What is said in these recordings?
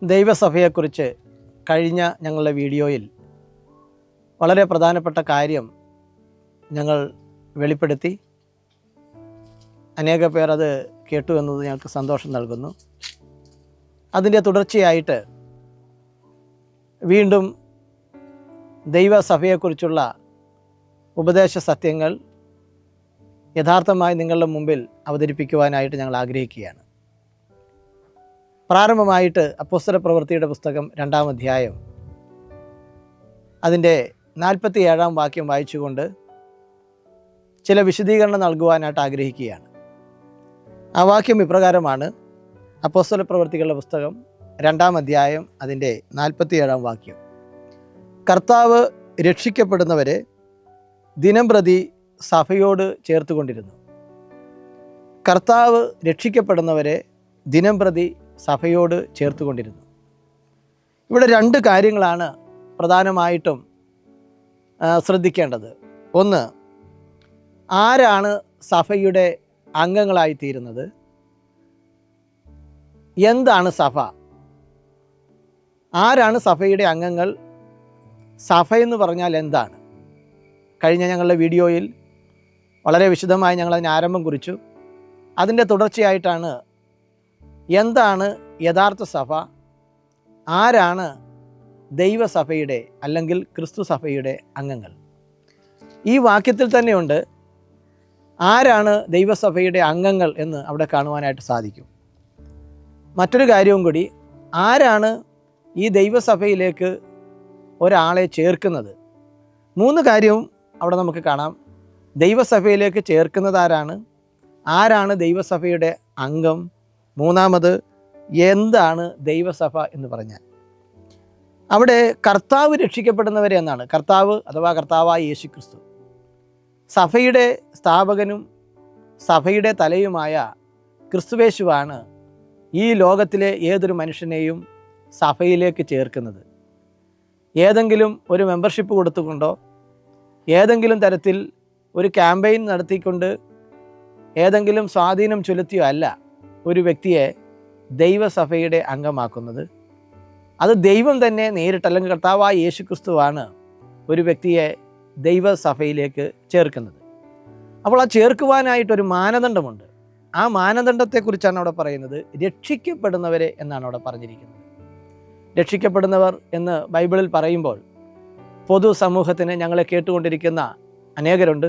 ദൈവസഭയെക്കുറിച്ച് കഴിഞ്ഞ ഞങ്ങളുടെ വീഡിയോയിൽ വളരെ പ്രധാനപ്പെട്ട കാര്യം ഞങ്ങൾ വെളിപ്പെടുത്തി. അനേക പേർ അത് കേട്ടു എന്നത് ഞങ്ങൾക്ക് സന്തോഷം നൽകുന്നു. അതിൻ്റെ തുടർച്ചയായിട്ട് വീണ്ടും ദൈവസഭയെക്കുറിച്ചുള്ള ഉപദേശ സത്യങ്ങൾ യഥാർത്ഥമായി നിങ്ങളുടെ മുമ്പിൽ അവതരിപ്പിക്കുവാനായിട്ട് ഞങ്ങൾ ആഗ്രഹിക്കുകയാണ്. പ്രാരംഭമായിട്ട് അപ്പോസ്തല പ്രവൃത്തിയുടെ പുസ്തകം 2-ാം അധ്യായം അതിൻ്റെ 47-ാം വാക്യം വായിച്ചുകൊണ്ട് ചില വിശദീകരണം നൽകുവാനായിട്ട് ആഗ്രഹിക്കുകയാണ്. ആ വാക്യം ഇപ്രകാരമാണ്. അപ്പോസ്തല പ്രവൃത്തികളുടെ പുസ്തകം 2-ാം അധ്യായം അതിൻ്റെ 47-ാം വാക്യം. കർത്താവ് രക്ഷിക്കപ്പെടുന്നവരെ ദിനംപ്രതി സഭയോട് ചേർത്തുകൊണ്ടിരുന്നു. കർത്താവ് രക്ഷിക്കപ്പെടുന്നവരെ ദിനംപ്രതി സഭയോട് ചേർത്തുകൊണ്ടിരുന്നു. ഇവിടെ രണ്ട് കാര്യങ്ങളാണ് പ്രധാനമായിട്ടും ശ്രദ്ധിക്കേണ്ടത്. ഒന്ന്, ആരാണ് സഭയുടെ അംഗങ്ങളായിത്തീരുന്നത്? എന്താണ് സഭ? ആരാണ് സഭയുടെ അംഗങ്ങൾ? സഭയെന്ന് പറഞ്ഞാൽ എന്താണ്? കഴിഞ്ഞ ഞങ്ങളുടെ വീഡിയോയിൽ വളരെ വിശദമായി ഞങ്ങളതിന് ആരംഭം കുറിച്ചു. അതിൻ്റെ തുടർച്ചയായിട്ടാണ് എന്താണ് യഥാർത്ഥ സഭ, ആരാണ് ദൈവസഭയുടെ അല്ലെങ്കിൽ ക്രിസ്തു സഭയുടെ അംഗങ്ങൾ. ഈ വാക്യത്തിൽ തന്നെയുണ്ട് ആരാണ് ദൈവസഭയുടെ അംഗങ്ങൾ എന്ന് അവിടെ കാണുവാനായിട്ട് സാധിക്കും. മറ്റൊരു കാര്യവും കൂടി, ആരാണ് ഈ ദൈവസഭയിലേക്ക് ഒരാളെ ചേർക്കുന്നത്? 3 കാര്യവും അവിടെ നമുക്ക് കാണാം. ദൈവസഭയിലേക്ക് ചേർക്കുന്നത് ആരാണ്? ആരാണ് ദൈവസഭയുടെ അംഗം? മൂന്നാമത്, എന്താണ് ദൈവസഭ എന്ന് പറഞ്ഞാൽ? അവിടെ കർത്താവ് രക്ഷിക്കപ്പെടുന്നവരെ എന്നാണ്. കർത്താവ് അഥവാ കർത്താവായ യേശു ക്രിസ്തു സഭയുടെ സ്ഥാപകനും സഭയുടെ തലയുമായ ക്രിസ്തുവേശുവാണ് ഈ ലോകത്തിലെ ഏതൊരു മനുഷ്യനെയും സഭയിലേക്ക് ചേർക്കുന്നത്. ഏതെങ്കിലും ഒരു മെമ്പർഷിപ്പ് കൊടുത്തുകൊണ്ടോ ഏതെങ്കിലും തരത്തിൽ ഒരു ക്യാമ്പയിൻ നടത്തിക്കൊണ്ട് ഏതെങ്കിലും സ്വാധീനം ചെലുത്തിയോ അല്ല ഒരു വ്യക്തിയെ ദൈവസഭയുടെ അംഗമാക്കുന്നത്. അത് ദൈവം തന്നെ നേരിട്ട്, അല്ലെങ്കിൽ കർത്താവായ യേശു ക്രിസ്തുവാണ് ഒരു വ്യക്തിയെ ദൈവസഭയിലേക്ക് ചേർക്കുന്നത്. അപ്പോൾ ആ ചേർക്കുവാനായിട്ടൊരു മാനദണ്ഡമുണ്ട്. ആ മാനദണ്ഡത്തെക്കുറിച്ചാണ് അവിടെ പറയുന്നത്. രക്ഷിക്കപ്പെടുന്നവരെ എന്നാണ് അവിടെ പറഞ്ഞിരിക്കുന്നത്. രക്ഷിക്കപ്പെടുന്നവർ എന്ന് ബൈബിളിൽ പറയുമ്പോൾ പൊതുസമൂഹത്തിന്, ഞങ്ങളെ കേട്ടുകൊണ്ടിരിക്കുന്ന അനേകരുണ്ട്,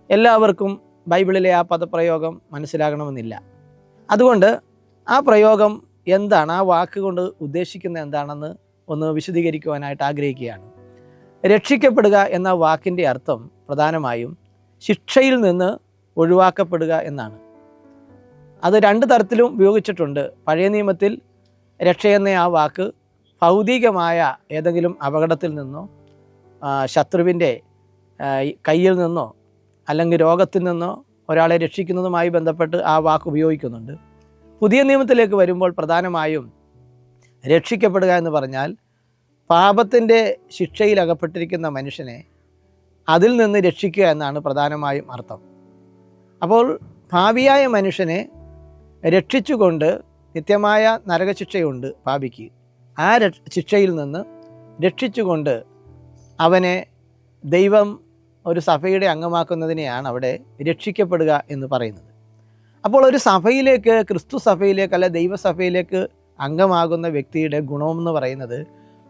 എല്ലാവർക്കും ബൈബിളിലെ ആ പദപ്രയോഗം മനസ്സിലാകണമെന്നില്ല. അതുകൊണ്ട് ആ പ്രയോഗം എന്താണ്, ആ വാക്കുകൊണ്ട് ഉദ്ദേശിക്കുന്നത് എന്താണെന്ന് ഒന്ന് വിശദീകരിക്കുവാനായിട്ട് ആഗ്രഹിക്കുകയാണ്. രക്ഷിക്കപ്പെടുക എന്ന വാക്കിൻ്റെ അർത്ഥം പ്രധാനമായും ശിക്ഷയിൽ നിന്ന് ഒഴിവാക്കപ്പെടുക എന്നാണ്. അത് 2 തരത്തിലും ഉപയോഗിച്ചിട്ടുണ്ട്. പഴയ നിയമത്തിൽ രക്ഷയെന്ന ആ വാക്ക് ഭൗതികമായ ഏതെങ്കിലും അപകടത്തിൽ നിന്നോ ശത്രുവിൻ്റെ കയ്യിൽ നിന്നോ അല്ലെങ്കിൽ രോഗത്തിൽ നിന്നോ ഒരാളെ രക്ഷിക്കുന്നതുമായി ബന്ധപ്പെട്ട് ആ വാക്ക് ഉപയോഗിക്കുന്നുണ്ട്. പുതിയ നിയമത്തിലേക്ക് വരുമ്പോൾ പ്രധാനമായും രക്ഷിക്കപ്പെടുക എന്ന് പറഞ്ഞാൽ പാപത്തിൻ്റെ ശിക്ഷയിൽ അകപ്പെട്ടിരിക്കുന്ന മനുഷ്യനെ അതിൽ നിന്ന് രക്ഷിക്കുക എന്നാണ് പ്രധാനമായും അർത്ഥം. അപ്പോൾ ഭാവിയായ മനുഷ്യനെ രക്ഷിച്ചുകൊണ്ട് നിത്യമായ നരകശിക്ഷയുണ്ട് പാപിക്ക്. ആ ശിക്ഷയിൽ നിന്ന് രക്ഷിച്ചുകൊണ്ട് അവനെ ദൈവം ഒരു സഭയുടെ അംഗമാക്കുന്നതിനെയാണ് അവിടെ രക്ഷിക്കപ്പെടുക എന്ന് പറയുന്നത്. അപ്പോൾ ഒരു സഭയിലേക്ക്, ക്രിസ്തു സഭയിലേക്ക് അല്ല ദൈവസഭയിലേക്ക് അംഗമാകുന്ന വ്യക്തിയുടെ ഗുണമെന്ന് പറയുന്നത്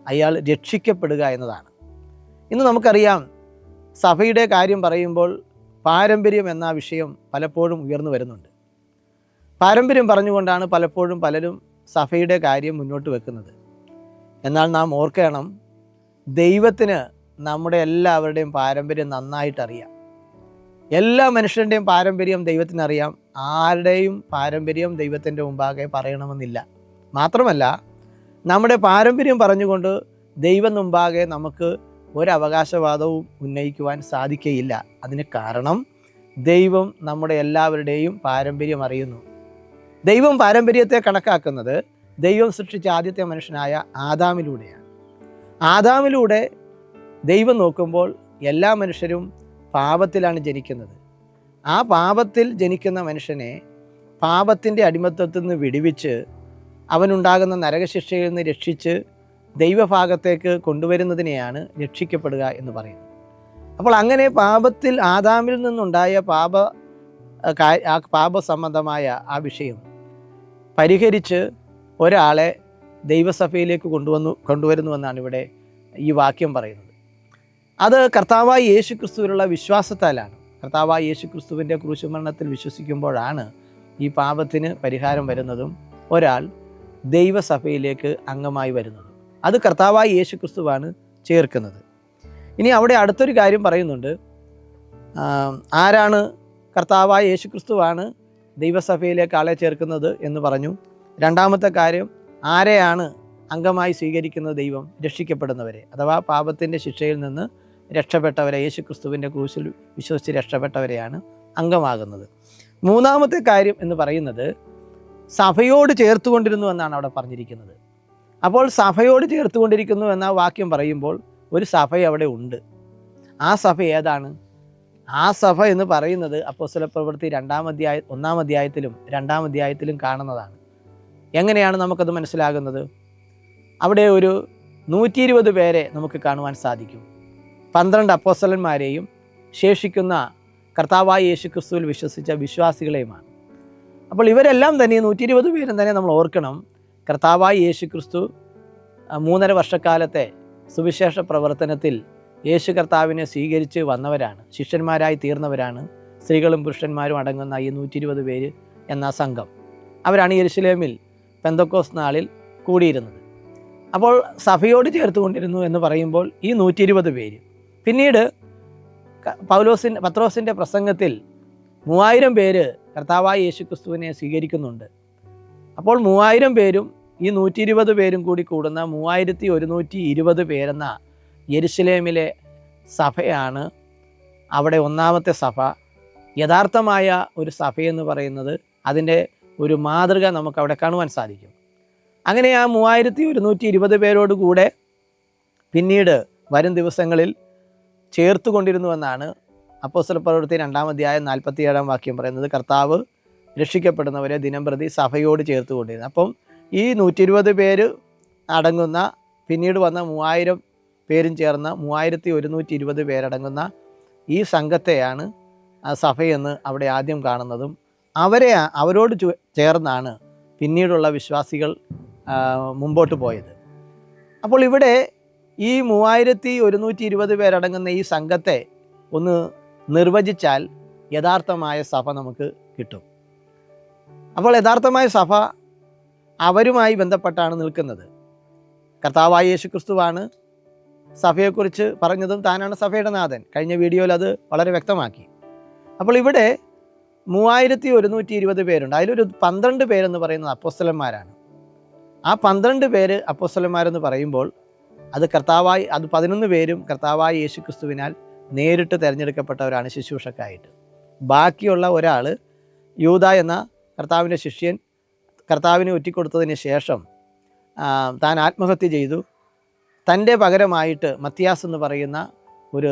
അയാൾ രക്ഷിക്കപ്പെടുക എന്നതാണ്. ഇന്ന് നമുക്കറിയാം, സഭയുടെ കാര്യം പറയുമ്പോൾ പാരമ്പര്യം എന്ന വിഷയം പലപ്പോഴും ഉയർന്നു വരുന്നുണ്ട്. പാരമ്പര്യം പറഞ്ഞുകൊണ്ടാണ് പലപ്പോഴും പലരും സഭയുടെ കാര്യം മുന്നോട്ട് വെക്കുന്നത്. എന്നാൽ നാം ഓർക്കണം, ദൈവത്തിന് നമ്മുടെ എല്ലാവരുടെയും പാരമ്പര്യം നന്നായിട്ടറിയാം. എല്ലാ മനുഷ്യരുടെയും പാരമ്പര്യം ദൈവത്തിനറിയാം. ആരുടെയും പാരമ്പര്യം ദൈവത്തിൻ്റെ മുമ്പാകെ പറയണമെന്നില്ല. മാത്രമല്ല, നമ്മുടെ പാരമ്പര്യം പറഞ്ഞുകൊണ്ട് ദൈവം മുമ്പാകെ നമുക്ക് ഒരവകാശവാദവും ഉന്നയിക്കുവാൻ സാധിക്കുകയില്ല. അതിന് കാരണം ദൈവം നമ്മുടെ എല്ലാവരുടെയും പാരമ്പര്യം അറിയുന്നു. ദൈവം പാരമ്പര്യത്തെ കണക്കാക്കുന്നത് ദൈവം സൃഷ്ടിച്ച ആദ്യത്തെ മനുഷ്യനായ ആദാമിലൂടെയാണ്. ആദാമിലൂടെ ദൈവം നോക്കുമ്പോൾ എല്ലാ മനുഷ്യരും പാപത്തിലാണ് ജനിക്കുന്നത്. ആ പാപത്തിൽ ജനിക്കുന്ന മനുഷ്യനെ പാപത്തിൻ്റെ അടിമത്തത്തിൽ നിന്ന് വിടുവിച്ച് അവനുണ്ടാകുന്ന നരകശിക്ഷയിൽ നിന്ന് രക്ഷിച്ച് ദൈവഭാഗത്തേക്ക് കൊണ്ടുവരുന്നതിനെയാണ് രക്ഷിക്കപ്പെടുക എന്ന് പറയുന്നത്. അപ്പോൾ അങ്ങനെ പാപത്തിൽ ആദാമിൽ നിന്നുണ്ടായ പാപസംബന്ധമായ ആ വിഷയം പരിഹരിച്ച് ഒരാളെ ദൈവസഭയിലേക്ക് കൊണ്ടുവരുന്നുവെന്നാണ് ഇവിടെ ഈ വാക്യം പറയുന്നത്. അത് കർത്താവായ യേശു ക്രിസ്തുവിലുള്ള വിശ്വാസത്താലാണ്. കർത്താവായ യേശു ക്രിസ്തുവിൻ്റെ ക്രൂശുമരണത്തിൽ വിശ്വസിക്കുമ്പോഴാണ് ഈ പാപത്തിന് പരിഹാരം വരുന്നതും ഒരാൾ ദൈവസഭയിലേക്ക് അംഗമായി വരുന്നതും. അത് കർത്താവായ യേശു ക്രിസ്തുവാണ് ചേർക്കുന്നത്. ഇനി അവിടെ അടുത്തൊരു കാര്യം പറയുന്നുണ്ട്. ആരാണ് കർത്താവായ യേശു ക്രിസ്തുവാണ് ദൈവസഭയിലേക്ക് ആളെ ചേർക്കുന്നത് എന്ന് പറഞ്ഞു. രണ്ടാമത്തെ കാര്യം, ആരെയാണ് അംഗമായി സ്വീകരിക്കുന്നത്? ദൈവം രക്ഷിക്കപ്പെടുന്നവരെ, അഥവാ പാപത്തിൻ്റെ ശിക്ഷയിൽ നിന്ന് രക്ഷപ്പെട്ടവരെ, യേശു ക്രിസ്തുവിൻ്റെ ക്രൂശിൽ വിശ്വസിച്ച് രക്ഷപ്പെട്ടവരെയാണ് അംഗമാകുന്നത്. മൂന്നാമത്തെ കാര്യം എന്ന് പറയുന്നത് സഭയോട് ചേർത്തുകൊണ്ടിരുന്നു എന്നാണ് അവിടെ പറഞ്ഞിരിക്കുന്നത്. അപ്പോൾ സഭയോട് ചേർത്തുകൊണ്ടിരിക്കുന്നു എന്ന വാക്യം പറയുമ്പോൾ ഒരു സഭ അവിടെ ഉണ്ട്. ആ സഭ ഏതാണ്? ആ സഭ എന്ന് പറയുന്നത് അപ്പോസ്തലപ്രവൃത്തി 1-ാം അധ്യായത്തിലും 2-ാം അധ്യായത്തിലും കാണുന്നതാണ്. എങ്ങനെയാണ് നമുക്കത് മനസ്സിലാകുന്നത്? അവിടെ ഒരു 120 പേരെ നമുക്ക് കാണുവാൻ സാധിക്കും. 12 അപ്പോസ്തലന്മാരെയും ശേഷിക്കുന്ന കർത്താവായ യേശു ക്രിസ്തുവിൽ വിശ്വസിച്ച വിശ്വാസികളെയുമാണ്. അപ്പോൾ ഇവരെല്ലാം തന്നെ 120 പേരും തന്നെ നമ്മൾ ഓർക്കണം, കർത്താവായ യേശു ക്രിസ്തു 3.5 വർഷക്കാലത്തെ സുവിശേഷ പ്രവർത്തനത്തിൽ യേശു കർത്താവിനെ സ്വീകരിച്ച് വന്നവരാണ്, ശിഷ്യന്മാരായി തീർന്നവരാണ്. സ്ത്രീകളും പുരുഷന്മാരും അടങ്ങുന്ന ഈ 120 പേര് എന്ന സംഘം, അവരാണ് യെരുശലേമിൽ പെന്തക്കോസ്ത് നാളിൽ കൂടിയിരുന്നത്. അപ്പോൾ സഭയോട് ചേർത്തുകൊണ്ടിരുന്നു എന്ന് പറയുമ്പോൾ ഈ 120 പേര്. പിന്നീട് പത്രോസിൻ്റെ പ്രസംഗത്തിൽ 3000 പേര് കർത്താവായ യേശു ക്രിസ്തുവിനെ സ്വീകരിക്കുന്നുണ്ട്. അപ്പോൾ 3000 പേരും ഈ 120 പേരും കൂടി കൂടുന്ന 3120 പേരെന്ന യെരുശലേമിലെ സഭയാണ് അവിടെ ഒന്നാമത്തെ സഭ. യഥാർത്ഥമായ ഒരു സഭയെന്ന് പറയുന്നത് അതിൻ്റെ ഒരു മാതൃക നമുക്കവിടെ കാണുവാൻ സാധിക്കും. അങ്ങനെ ആ 3120 പേരോട് കൂടെ പിന്നീട് വരും ദിവസങ്ങളിൽ ചേർത്തുകൊണ്ടിരുന്നുവെന്നാണ് അപ്പോസ്തലപ്രവൃത്തി 2-ാം അധ്യായം 47-ാം വാക്യം പറയുന്നത്. കർത്താവ് രക്ഷിക്കപ്പെടുന്നവരെ ദിനംപ്രതി സഭയോട് ചേർത്തുകൊണ്ടിരുന്നു. അപ്പം ഈ 120 പേര് അടങ്ങുന്ന പിന്നീട് വന്ന 3000 പേരും ചേർന്ന 3120 പേരടങ്ങുന്ന ഈ സംഘത്തെയാണ് സഭയെന്ന് അവിടെ ആദ്യം കാണുന്നതും അവരോട് ചേർന്നാണ് പിന്നീടുള്ള വിശ്വാസികൾ മുമ്പോട്ട് പോയത്. അപ്പോൾ ഇവിടെ ഈ 3120 പേരടങ്ങുന്ന ഈ സംഘത്തെ ഒന്ന് നിർവചിച്ചാൽ യഥാർത്ഥമായ സഭ നമുക്ക് കിട്ടും. അപ്പോൾ യഥാർത്ഥമായ സഭ അവരുമായി ബന്ധപ്പെട്ടാണ് നിൽക്കുന്നത്. കർത്താവായ യേശു ക്രിസ്തുവാണ് സഭയെക്കുറിച്ച് പറഞ്ഞതും താനാണ് സഭയുടെ നാഥൻ. കഴിഞ്ഞ വീഡിയോയിൽ അത് വളരെ വ്യക്തമാക്കി. അപ്പോൾ ഇവിടെ 3120 പേരുണ്ട്. അതിലൊരു 12 പേരെന്ന് പറയുന്നത് അപ്പോസ്തലന്മാരാണ്. ആ 12 പേര് അപ്പോസ്തലന്മാരെന്ന് പറയുമ്പോൾ അത് 11 പേരും കർത്താവായ യേശു ക്രിസ്തുവിനാൽ നേരിട്ട് തിരഞ്ഞെടുക്കപ്പെട്ടവരാണ് ശുശ്രൂഷക്കായിട്ട്. ബാക്കിയുള്ള ഒരാൾ യൂദ എന്ന കർത്താവിൻ്റെ ശിഷ്യൻ കർത്താവിനെ ഒറ്റിക്കൊടുത്തതിന് ശേഷം താൻ ആത്മഹത്യ ചെയ്തു. തൻ്റെ പകരമായിട്ട് മത്തിയാസ് എന്ന് പറയുന്ന ഒരു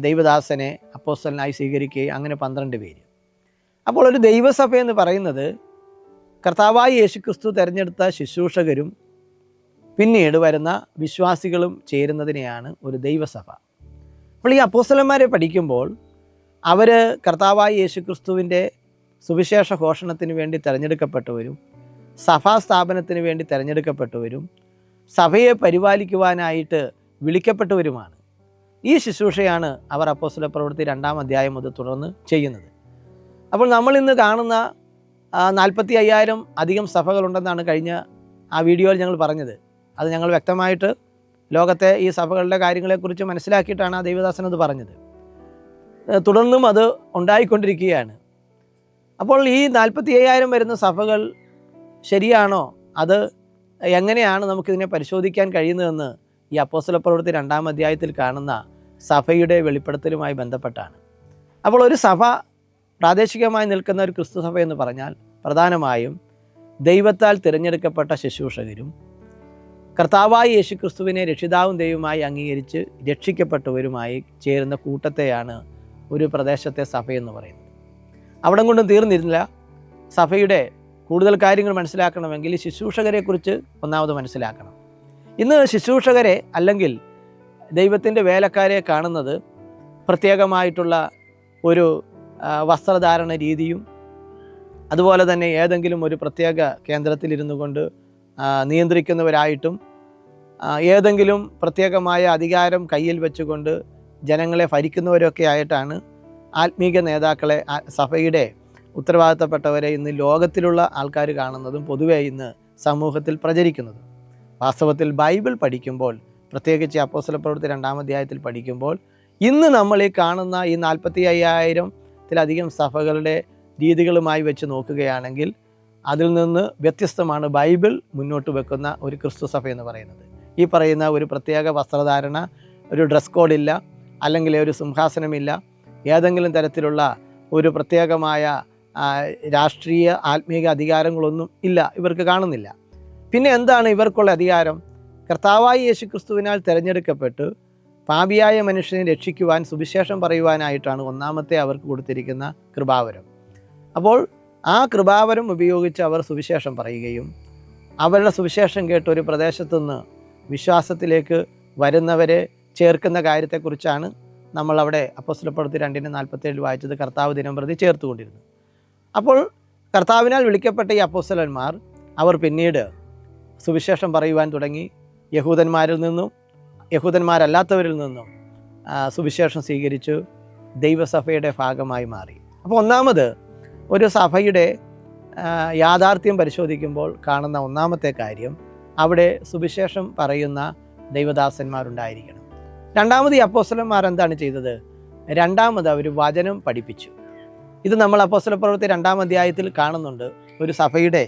ദൈവദാസനെ അപ്പോസ്തലനായി സ്വീകരിക്കുകയും അങ്ങനെ 12 പേര്. അപ്പോൾ ഒരു ദൈവസഭ എന്ന് പറയുന്നത് കർത്താവായ യേശു ക്രിസ്തു തിരഞ്ഞെടുത്ത ശുശ്രൂഷകരും പിന്നീട് വരുന്ന വിശ്വാസികളും ചേരുന്നതിനെയാണ് ഒരു ദൈവസഭ. അപ്പോൾ ഈ അപ്പോസ്തലന്മാരെ പഠിക്കുമ്പോൾ അവർ കർത്താവായ യേശു ക്രിസ്തുവിൻ്റെ സുവിശേഷ ഘോഷണത്തിന് വേണ്ടി തിരഞ്ഞെടുക്കപ്പെട്ടവരും സഭാസ്ഥാപനത്തിന് വേണ്ടി തിരഞ്ഞെടുക്കപ്പെട്ടവരും സഭയെ പരിപാലിക്കുവാനായിട്ട് വിളിക്കപ്പെട്ടവരുമാണ്. ഈ ശുശ്രൂഷയാണ് അവർ അപ്പോസ്തലപ്രവൃത്തി 2-ാം അധ്യായം മുതൽ തുടർന്ന് ചെയ്യുന്നത്. അപ്പോൾ നമ്മൾ ഇന്ന് കാണുന്ന 45,000 അധികം സഭകളുണ്ടെന്നാണ് കഴിഞ്ഞ ആ വീഡിയോയിൽ ഞങ്ങൾ പറഞ്ഞത്. അത് ഞങ്ങൾ വ്യക്തമായിട്ട് ലോകത്തെ ഈ സഭകളുടെ കാര്യങ്ങളെക്കുറിച്ച് മനസ്സിലാക്കിയിട്ടാണ് ആ ദൈവദാസനത് പറഞ്ഞത്. തുടർന്നും അത് ഉണ്ടായിക്കൊണ്ടിരിക്കുകയാണ്. അപ്പോൾ ഈ 45,000 വരുന്ന സഭകൾ ശരിയാണോ? അത് എങ്ങനെയാണ് നമുക്കിതിനെ പരിശോധിക്കാൻ കഴിയുന്നതെന്ന് ഈ അപ്പോസ്തലപ്രവൃത്തി 2-ാം അധ്യായത്തിൽ കാണുന്ന സഭയുടെ വെളിപ്പെടുത്തലുമായി ബന്ധപ്പെട്ടാണ്. അപ്പോൾ ഒരു സഭ പ്രാദേശികമായി നിൽക്കുന്ന ഒരു ക്രിസ്തു സഭ എന്ന് പറഞ്ഞാൽ പ്രധാനമായും ദൈവത്താൽ തിരഞ്ഞെടുക്കപ്പെട്ട ശുശ്രൂഷകരും കർത്താവായ യേശു ക്രിസ്തുവിനെ രക്ഷിതാവും ദൈവമായി അംഗീകരിച്ച് രക്ഷിക്കപ്പെട്ടവരുമായി ചേരുന്ന കൂട്ടത്തെയാണ് ഒരു പ്രദേശത്തെ സഭയെന്ന് പറയുന്നത്. അവിടം കൊണ്ടും തീർന്നിരുന്നില്ല. സഭയുടെ കൂടുതൽ കാര്യങ്ങൾ മനസ്സിലാക്കണമെങ്കിൽ ശുശ്രൂഷകരെക്കുറിച്ച് ഒന്നാമത് മനസ്സിലാക്കണം. ഇന്ന് ശുശ്രൂഷകരെ അല്ലെങ്കിൽ ദൈവത്തിൻ്റെ വേലക്കാരെ കാണുന്നത് പ്രത്യേകമായിട്ടുള്ള ഒരു വസ്ത്രധാരണ രീതിയും അതുപോലെ തന്നെ ഏതെങ്കിലും ഒരു പ്രത്യേക കേന്ദ്രത്തിലിരുന്നു കൊണ്ട് നിയന്ത്രിക്കുന്നവരായിട്ടും ഏതെങ്കിലും പ്രത്യേകമായ അധികാരം കയ്യിൽ വെച്ചുകൊണ്ട് ജനങ്ങളെ ഭരിക്കുന്നവരൊക്കെ ആയിട്ടാണ് ആത്മീക നേതാക്കളെ, സഭയുടെ ഉത്തരവാദിത്തപ്പെട്ടവരെ ഇന്ന് ലോകത്തിലുള്ള ആൾക്കാർ കാണുന്നതും പൊതുവെ ഇന്ന് സമൂഹത്തിൽ പ്രചരിക്കുന്നതും. വാസ്തവത്തിൽ ബൈബിൾ പഠിക്കുമ്പോൾ, പ്രത്യേകിച്ച് അപ്പോസ്തലപ്രവൃത്തി 2-ാം അധ്യായത്തിൽ പഠിക്കുമ്പോൾ, ഇന്ന് നമ്മൾ ഈ കാണുന്ന ഈ 45,000-ത്തിലധികം സഭകളുടെ രീതികളുമായി വെച്ച് നോക്കുകയാണെങ്കിൽ അതിൽ നിന്ന് വ്യത്യസ്തമാണ് ബൈബിൾ മുന്നോട്ട് വെക്കുന്ന ഒരു ക്രിസ്തു സഭ എന്ന് പറയുന്നത്. ഈ പറയുന്ന ഒരു പ്രത്യേക വസ്ത്രധാരണ, ഒരു ഡ്രസ് കോഡില്ല, അല്ലെങ്കിൽ ഒരു സിംഹാസനമില്ല, ഏതെങ്കിലും തരത്തിലുള്ള ഒരു പ്രത്യേകമായ രാഷ്ട്രീയ ആത്മീക അധികാരങ്ങളൊന്നും ഇല്ല, ഇവർക്ക് കാണുന്നില്ല. പിന്നെ എന്താണ് ഇവർക്കുള്ള അധികാരം? കർത്താവായ യേശു ക്രിസ്തുവിനാൽ തിരഞ്ഞെടുക്കപ്പെട്ട് പാപിയായ മനുഷ്യനെ രക്ഷിക്കുവാൻ, സുവിശേഷം പറയുവാനായിട്ടാണ് ഒന്നാമത്തെ അവർക്ക് കൊടുത്തിരിക്കുന്ന കൃപാവരം. അപ്പോൾ ആ കൃപാവരം ഉപയോഗിച്ച് അവർ സുവിശേഷം പറയുകയും അവരുടെ സുവിശേഷം കേട്ട് ഒരു പ്രദേശത്തുനിന്ന് വിശ്വാസത്തിലേക്ക് വരുന്നവരെ ചേർക്കുന്ന കാര്യത്തെക്കുറിച്ചാണ് നമ്മളവിടെ അപ്പോസ്തലപ്രവൃത്തി 2:47 വായിച്ചത്. കർത്താവ് ദിനംപ്രതി ചേർത്തുകൊണ്ടിരുന്നു. അപ്പോൾ കർത്താവിനാൽ വിളിക്കപ്പെട്ട ഈ അപ്പോസ്തലന്മാർ അവർ പിന്നീട് സുവിശേഷം പറയുവാൻ തുടങ്ങി. യഹൂദന്മാരിൽ നിന്നും യഹൂദന്മാരല്ലാത്തവരിൽ നിന്നും സുവിശേഷം സ്വീകരിച്ചു ദൈവസഭയുടെ ഭാഗമായി മാറി. അപ്പോൾ ഒന്നാമത് ഒരു സഭയുടെ യാഥാർത്ഥ്യം പരിശോധിക്കുമ്പോൾ കാണുന്ന ഒന്നാമത്തെ കാര്യം, അവിടെ സുവിശേഷം പറയുന്ന ദൈവദാസന്മാരുണ്ടായിരിക്കണം. രണ്ടാമത് ഈ അപ്പോസ്തലന്മാർ എന്താണ് ചെയ്തത്? രണ്ടാമത് അവർ വചനം പഠിപ്പിച്ചു. ഇത് നമ്മൾ അപ്പോസ്തലപ്രവൃത്തി 2-ാം അധ്യായത്തിൽ കാണുന്നുണ്ട്. ഒരു സഭയുടെ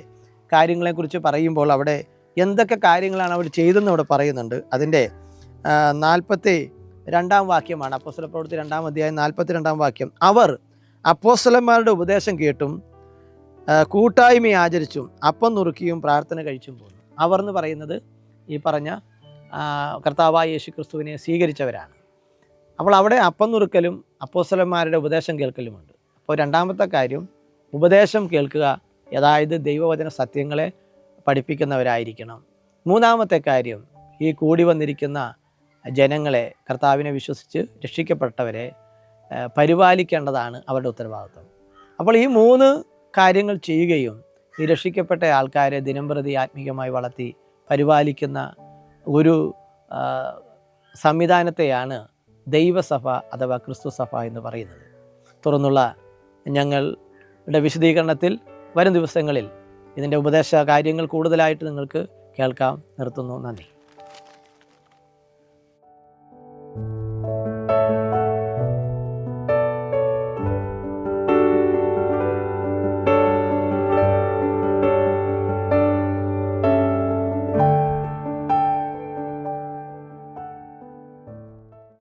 കാര്യങ്ങളെക്കുറിച്ച് പറയുമ്പോൾ അവിടെ എന്തൊക്കെ കാര്യങ്ങളാണ് അവർ ചെയ്തതെന്ന് അവിടെ പറയുന്നുണ്ട്. അതിൻ്റെ 42-ാം വാക്യമാണ് അപ്പോസ്തലപ്രവൃത്തി 2-ാം അധ്യായം 42-ാം വാക്യം. അവർ അപ്പോസ്തലന്മാരുടെ ഉപദേശം കേട്ടും കൂട്ടായ്മ ആചരിച്ചും അപ്പം നുറുക്കിയും പ്രാർത്ഥന കഴിച്ചും പോന്നു. അവർ എന്ന് പറയുന്നത് ഈ പറഞ്ഞ കർത്താവായ യേശു ക്രിസ്തുവിനെ സ്വീകരിച്ചവരാണ്. അപ്പോൾ അവിടെ അപ്പം നുറുക്കലും അപ്പോസ്തലന്മാരുടെ ഉപദേശം കേൾക്കലുമുണ്ട്. അപ്പോൾ രണ്ടാമത്തെ കാര്യം ഉപദേശം കേൾക്കുക, അതായത് ദൈവവചന സത്യങ്ങളെ പഠിപ്പിക്കുന്നവരായിരിക്കണം. മൂന്നാമത്തെ കാര്യം ഈ കൂടി വന്നിരിക്കുന്ന ജനങ്ങളെ, കർത്താവിനെ വിശ്വസിച്ച് രക്ഷിക്കപ്പെട്ടവരെ പരിപാലിക്കേണ്ടതാണ് അവരുടെ ഉത്തരവാദിത്വം. അപ്പോൾ ഈ 3 കാര്യങ്ങൾ ചെയ്യുകയും ഈ രക്ഷിക്കപ്പെട്ട ആൾക്കാരെ ദിനംപ്രതി ആത്മീകമായി വളർത്തി പരിപാലിക്കുന്ന ഒരു സംവിധാനത്തെയാണ് ദൈവസഭ അഥവാ ക്രിസ്തു സഭ എന്ന് പറയുന്നത്. തുറന്നുള്ള ഞങ്ങളുടെ വിശദീകരണത്തിൽ വരും ദിവസങ്ങളിൽ ഇതിൻ്റെ ഉപദേശ കാര്യങ്ങൾ കൂടുതലായിട്ട് നിങ്ങൾക്ക് കേൾക്കാം. നിർത്തുന്നു. നന്ദി.